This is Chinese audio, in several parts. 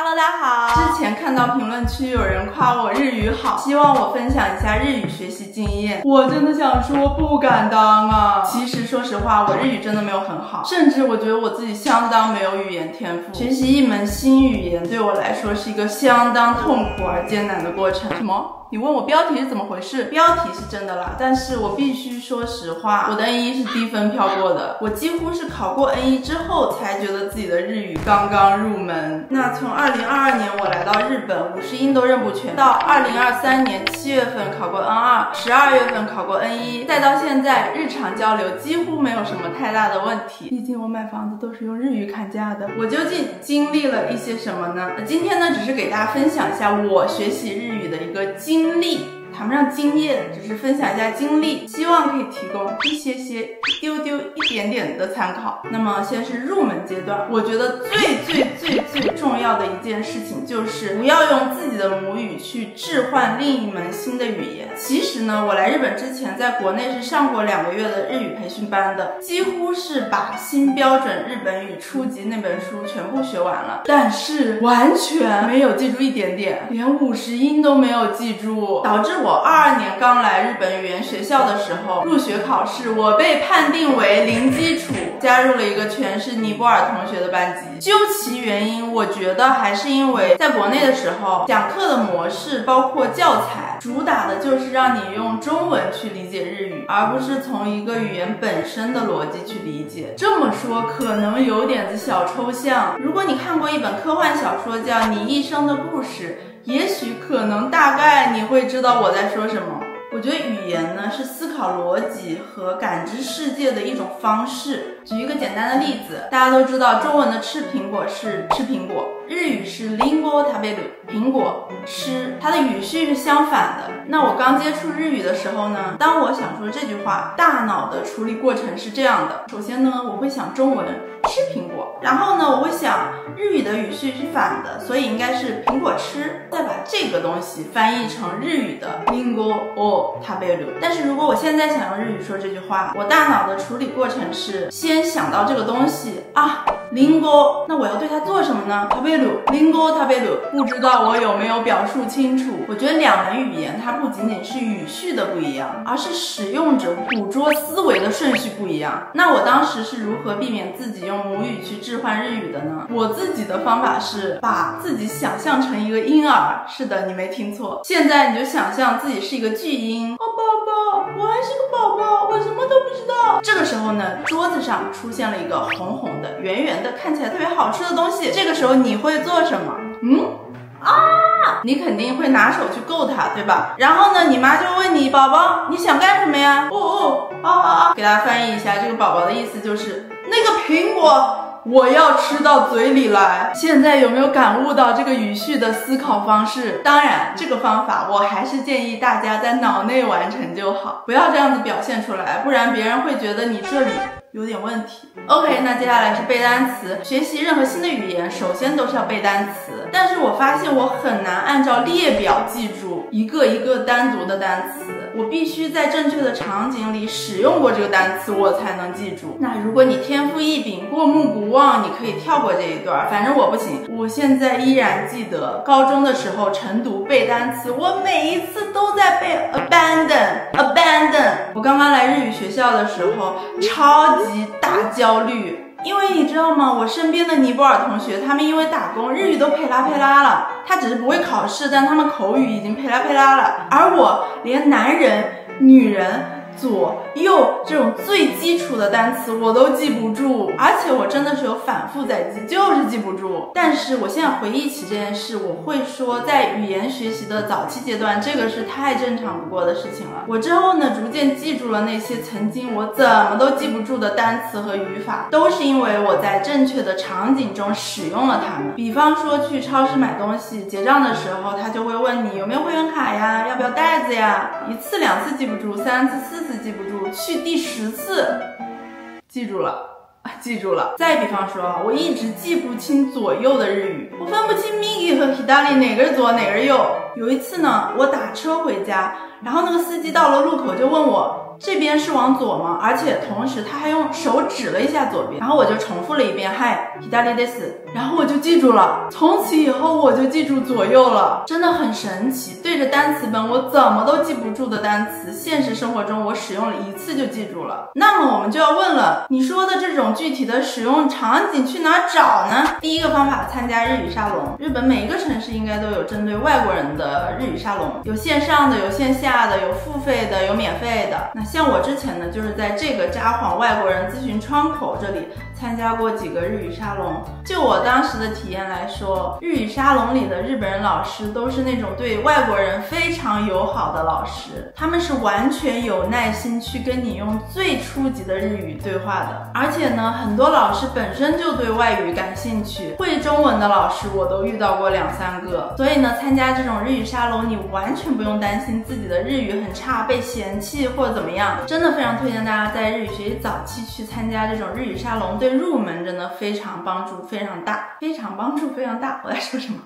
Hello， 大家好。之前看到评论区有人夸我日语好，希望我分享一下日语学习经验。我真的想说不敢当啊。其实说实话，我日语真的没有很好，甚至我觉得我自己相当没有语言天赋。学习一门新语言对我来说是一个相当痛苦而艰难的过程。什么？你问我标题是怎么回事？标题是真的啦，但是我必须说实话，我的 N1 是低分飘过的。我几乎是考过 N1 之后才觉得自己的日语刚刚入门。那从2022年我来到日本，50音都认不全，到2023年7月份考过 N2，12月份考过 N1，再到现在日常交流几乎没有什么太大的问题。毕竟我买房子都是用日语砍价的。我究竟经历了一些什么呢？今天呢，只是给大家分享一下我学习日语的一个经历，谈不上经验，只是分享一下经历，希望可以提供一点点的参考。那么先是入门阶段，我觉得最重要的一件事情就是不要用自己的母语去置换另一门新的语言。其实呢，我来日本之前在国内是上过2个月的日语培训班的，几乎是把新标准日本语初级那本书全部学完了，但是完全没有记住一点点，连50音都没有记住，导致我22年刚来日本语言学校的时候，入学考试我被判定为零基础，加入了一个全是尼泊尔同学的班级。究其原因，我觉得还是因为在国内的时候，讲课的模式包括教材主打的就是让你用中文去理解日语，而不是从一个语言本身的逻辑去理解。这么说可能有点子小抽象，如果你看过一本科幻小说叫《你一生的故事》，也许可能大概你会知道我在说什么。我觉得语言呢是思考逻辑和感知世界的一种方式。举一个简单的例子，大家都知道中文的吃苹果是吃苹果，日语是リンゴ食べる，苹果吃，它的语序是相反的。那我刚接触日语的时候呢，当我想说这句话，大脑的处理过程是这样的。首先呢，我会想中文吃苹果，然后呢，我会想日语的语序是反的，所以应该是苹果吃，再把这个东西翻译成日语的リンゴを食べる。但是如果我现在想用日语说这句话，我大脑的处理过程是先想到这个东西啊，リンゴ，那我要对它做什么呢？食べる，リンゴ食べる，不知道我有没有表述清楚？我觉得2门语言它不仅仅是语序的不一样，而是使用者捕捉思维的顺序不一样。那我当时是如何避免自己用母语去置换日语的呢？我自己的方法是把自己想象成一个婴儿。是的，你没听错，现在你就想象自己是一个巨婴。哦，宝宝，我还是个宝宝，我什么都不知道。这个时候呢，桌子上出现了一个红红的、圆圆的、看起来特别好吃的东西。这个时候你会做什么？你肯定会拿手去够它，对吧？然后呢，你妈就问你，宝宝，你想干什么呀？给大家翻译一下，这个宝宝的意思就是那个苹果我要吃到嘴里来。现在有没有感悟到这个语序的思考方式？当然，这个方法我还是建议大家在脑内完成就好，不要这样子表现出来，不然别人会觉得你这里有点问题。OK， 那接下来是背单词。学习任何新的语言，首先都是要背单词，但是我发现我很难按照列表记住一个一个单独的单词，我必须在正确的场景里使用过这个单词，我才能记住。那如果你天赋异禀、过目不忘，你可以跳过这一段，反正我不行。我现在依然记得高中的时候晨读背单词，我每一次都在背 abandon。我刚刚来日语学校的时候，超级大焦虑，因为你知道吗？我身边的尼泊尔同学，他们因为打工，日语都佩拉佩拉了。他只是不会考试，但他们口语已经佩拉佩拉了。而我连男人、女人、左右这种最基础的单词我都记不住，而且我真的是有反复在记，就是记不住。但是我现在回忆起这件事，我会说，在语言学习的早期阶段，这个是太正常不过的事情了。我之后呢，逐渐记住了那些曾经我怎么都记不住的单词和语法，都是因为我在正确的场景中使用了它们。比方说去超市买东西，结账的时候，他就会问你有没有会员卡呀，要不要袋子呀。1次2次记不住，3次4次记不住，去第10次记住了。再比方说，我一直记不清左右的日语，我分不清 Migi 和 Hidari 哪个是左哪个是右。有一次呢，我打车回家，然后那个司机到了路口就问我这边是往左吗？而且同时他还用手指了一下左边，然后我就重复了一遍，嗨，左です，然后我就记住了，从此以后我就记住左右了，真的很神奇。对着单词本我怎么都记不住的单词，现实生活中我使用了一次就记住了。那么我们就要问了，你说的这种具体的使用场景去哪找呢？第一个方法，参加日语沙龙。日本每一个城市应该都有针对外国人的日语沙龙，有线上的，有线下的，有付费的，有免费的。那像我之前呢，就是在这个札幌外国人咨询窗口这里参加过几个日语沙龙。就我当时的体验来说，日语沙龙里的日本人老师都是那种对外国人非常友好的老师，他们是完全有耐心去跟你用最初级的日语对话的。而且呢，很多老师本身就对外语感兴趣，会中文的老师我都遇到过2、3个。所以呢，参加这种日语沙龙，你完全不用担心自己的日语很差被嫌弃或者怎么样。真的非常推荐大家在日语学习早期去参加这种日语沙龙，对入门真的非常帮助非常大，非常帮助非常大。我在说什么？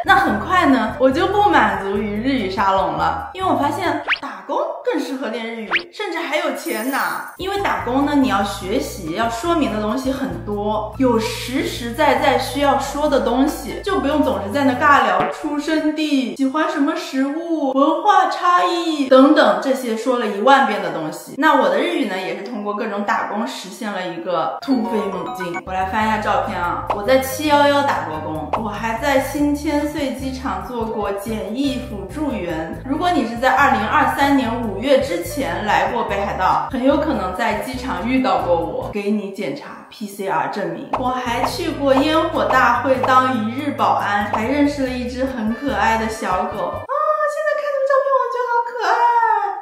那很快呢，我就不满足于日语沙龙了，因为我发现打工更适合练日语，甚至还有钱拿。因为打工呢，你要学习要说明的东西很多，有实实在在需要说的东西，就不用总是在那尬聊出生地、喜欢什么食物、文化差异等等这些说了1万遍的东西。那我的日语呢，也是通过各种打工实现了一个突飞猛进。我来翻一下照片啊，我在711打过工，我还在新千岁机场做过检疫辅助员。如果你是在2023年5月之前来过北海道，很有可能在机场遇到过我，给你检查 PCR 证明。我还去过烟火大会当1日保安，还认识了一只很可爱的小狗啊！现在看这个照片，我觉得好可爱。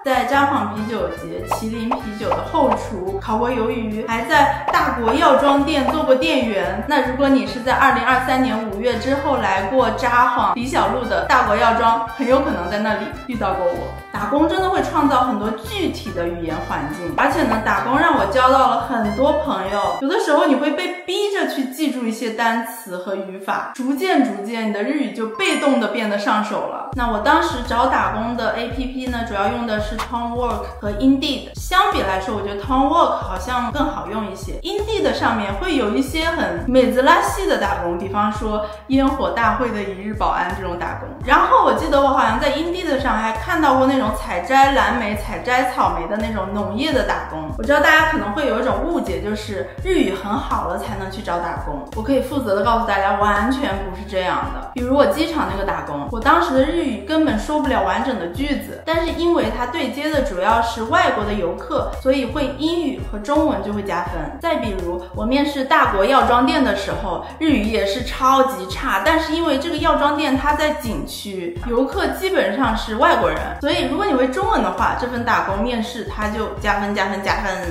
在札幌啤酒节麒麟啤酒的后厨烤过鱿鱼，还在大国药妆店做过店员。那如果你是在2023年5月之后来过札幌李小璐的大国药妆，很有可能在那里遇到过我。打工真的会创造很多具体的语言环境，而且呢，打工让我交到了很多朋友。有的时候你会被逼着去记住一些单词和语法，逐渐你的日语就被动的变得上手了。那我当时找打工的 APP 呢，主要用的是 Townwork 和 Indeed。相比来说，我觉得 Townwork 好像更好用一些。Indeed 上面会有一些很美滋拉系的打工，比方说烟火大会的1日保安这种打工。然后我记得我好像在 Indeed 上还看到过那种采摘蓝莓、采摘草莓的那种农业的打工。我知道大家可能会有一种误解，就是日语很好了才能去找打工。我可以负责的告诉大家，完全不是这样的。比如我机场那个打工，我当时的日语根本说不了完整的句子，但是因为它对接的主要是外国的游客，所以会英语和中文就会加分。再比如我面试大国药妆店的时候，日语也是超级差，但是因为这个药妆店它在景区，游客基本上是外国人，所以如果你会中文的话，这份打工面试它就加分。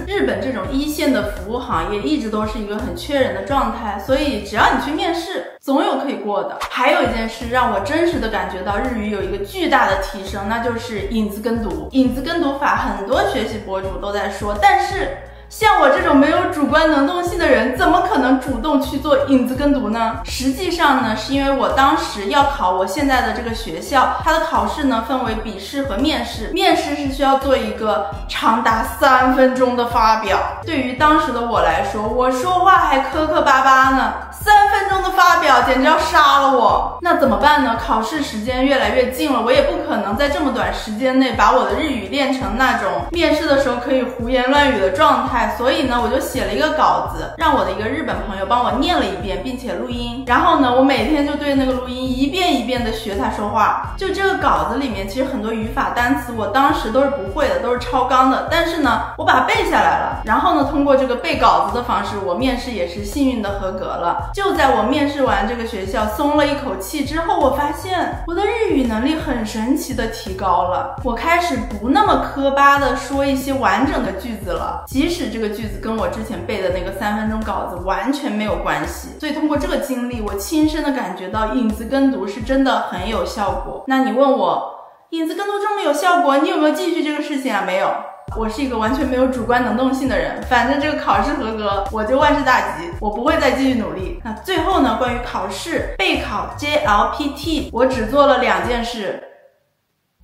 日本这种一线的服务行业一直都是一个很缺人的状态，所以只要你去面试，总有可以过的。还有一件事让我真实的感觉到日语有一个巨大的提升，那就是影子跟读。影子跟读法很多学习博主都在说，但是像我这种没有主观能动性的人，怎么可能主动去做影子跟读呢？实际上呢，是因为我当时要考我现在的这个学校，它的考试呢分为笔试和面试。面试是需要做一个长达3分钟的发表。对于当时的我来说，我说话还磕磕巴巴呢，3分钟的发表简直要杀了我。那怎么办呢？考试时间越来越近了，我也不可能在这么短时间内把我的日语练成那种面试的时候可以胡言乱语的状态。所以呢，我就写了一个稿子，让我的一个日本朋友帮我念了一遍，并且录音。然后呢，我每天就对那个录音一遍一遍的学他说话。就这个稿子里面，其实很多语法单词我当时都是不会的，都是超纲的。但是呢，我把它背下来了。然后呢，通过这个背稿子的方式，我面试也是幸运的合格了。就在我面试完这个学校，松了一口气之后，我发现我的日语能力很神奇的提高了。我开始不那么磕巴的说一些完整的句子了，即使这个句子跟我之前背的那个3分钟稿子完全没有关系。所以通过这个经历，我亲身的感觉到影子跟读是真的很有效果。那你问我，影子跟读这么有效果，你有没有继续这个事情啊？没有。我是一个完全没有主观能动性的人，反正这个考试合格我就万事大吉，我不会再继续努力。那最后呢，关于考试备考 JLPT， 我只做了2件事。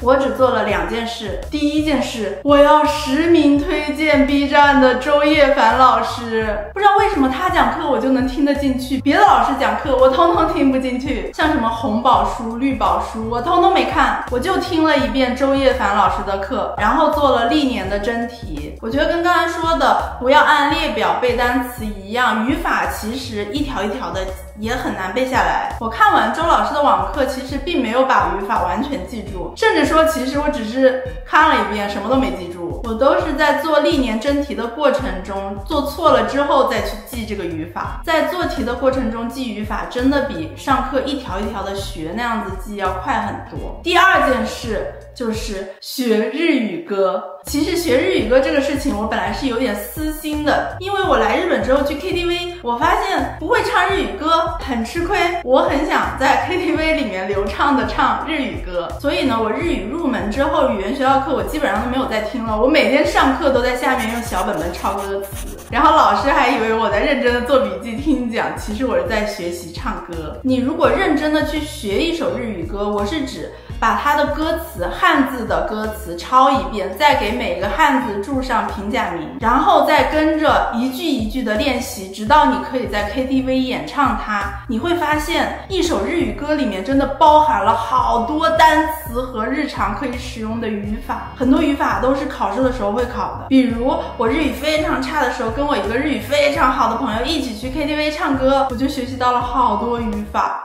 我只做了2件事。第一件事，我要实名推荐 B 站的周叶凡老师。不知道为什么他讲课我就能听得进去，别的老师讲课我通通听不进去。像什么红宝书、绿宝书，我通通没看，我就听了一遍周叶凡老师的课，然后做了历年的真题。我觉得跟刚才说的不要按列表背单词一样，语法其实一条一条的也很难背下来。我看完周老师的网课，其实并没有把语法完全记住，甚至说其实我只是看了一遍，什么都没记住。我都是在做历年真题的过程中，做错了之后再去记这个语法。在做题的过程中记语法，真的比上课一条一条的学那样子记要快很多。第二件事就是学日语歌。其实学日语歌这个事情我本来是有点私心的，因为我来日本之后去 KTV， 我发现不会唱日语歌很吃亏，我很想在 KTV 里面流畅的唱日语歌。所以呢，我日语入门之后，语言学校课我基本上都没有再听了，我每天上课都在下面用小本本抄歌词，然后老师还以为我在认真的做笔记听讲，其实我是在学习唱歌。你如果认真的去学一首日语歌，我是指把它的歌词，汉字的歌词抄一遍，再给每个汉字注上平假名，然后再跟着一句一句的练习，直到你可以在 KTV 演唱它。你会发现一首日语歌里面真的包含了好多单词和日常可以使用的语法，很多语法都是考试的时候会考的。比如我日语非常差的时候，跟我一个日语非常好的朋友一起去 KTV 唱歌，我就学习到了好多语法。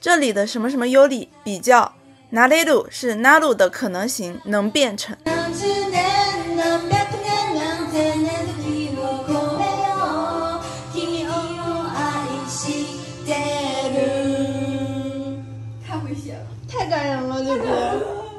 这里的什么什么有理比较，なれる是なる的可能性，能变成。太会写了，太感人了，这歌。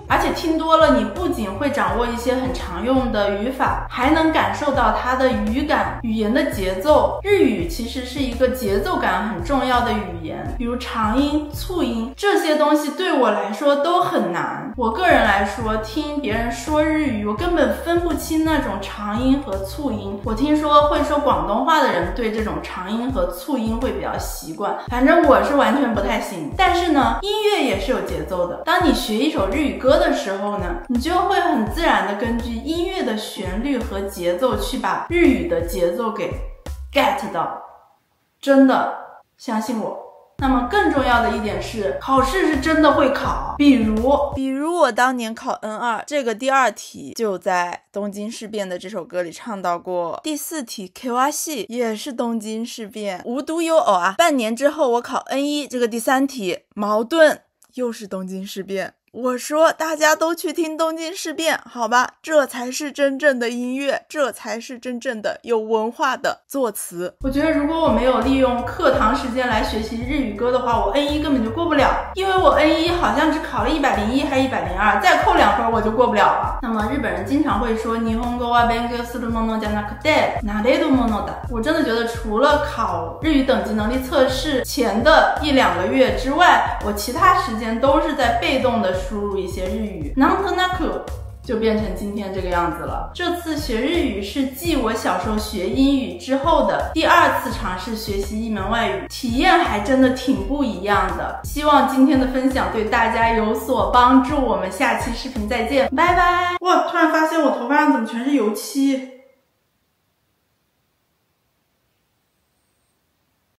而且听多了，你不仅会掌握一些很常用的语法，还能感受到它的语感、语言的节奏。日语其实是一个节奏感很重要的语言，比如长音、促音这些东西对我来说都很难。我个人来说，听别人说日语，我根本分不清那种长音和促音。我听说会说广东话的人对这种长音和促音会比较习惯，反正我是完全不太行。但是呢，音乐也是有节奏的。当你学一首日语歌的时候呢，你就会很自然的根据音乐的旋律和节奏去把日语的节奏给 get 到，真的相信我。那么更重要的一点是，考试是真的会考。比如我当年考 N2， 这个第2题就在东京事变的这首歌里唱到过，第4题 Kiwashi 也是东京事变，无独有偶啊，半年之后我考 N1， 这个第3题矛盾又是东京事变。我说大家都去听东京事变，好吧，这才是真正的音乐，这才是真正的有文化的作词。我觉得如果我没有利用课堂时间来学习日语歌的话，我 N1 根本就过不了，因为我 N1 好像只考了101还是102，再扣2分我就过不了了。那么日本人经常会说日本語は勉強するものじゃなくてなれるものだ。我真的觉得除了考日语等级能力测试前的1-2个月之外，我其他时间都是在被动的输入一些日语，なんとなく就变成今天这个样子了。这次学日语是继我小时候学英语之后的第2次尝试学习一门外语，体验还真的挺不一样的。希望今天的分享对大家有所帮助，我们下期视频再见，拜拜。哇，突然发现我头发上怎么全是油漆。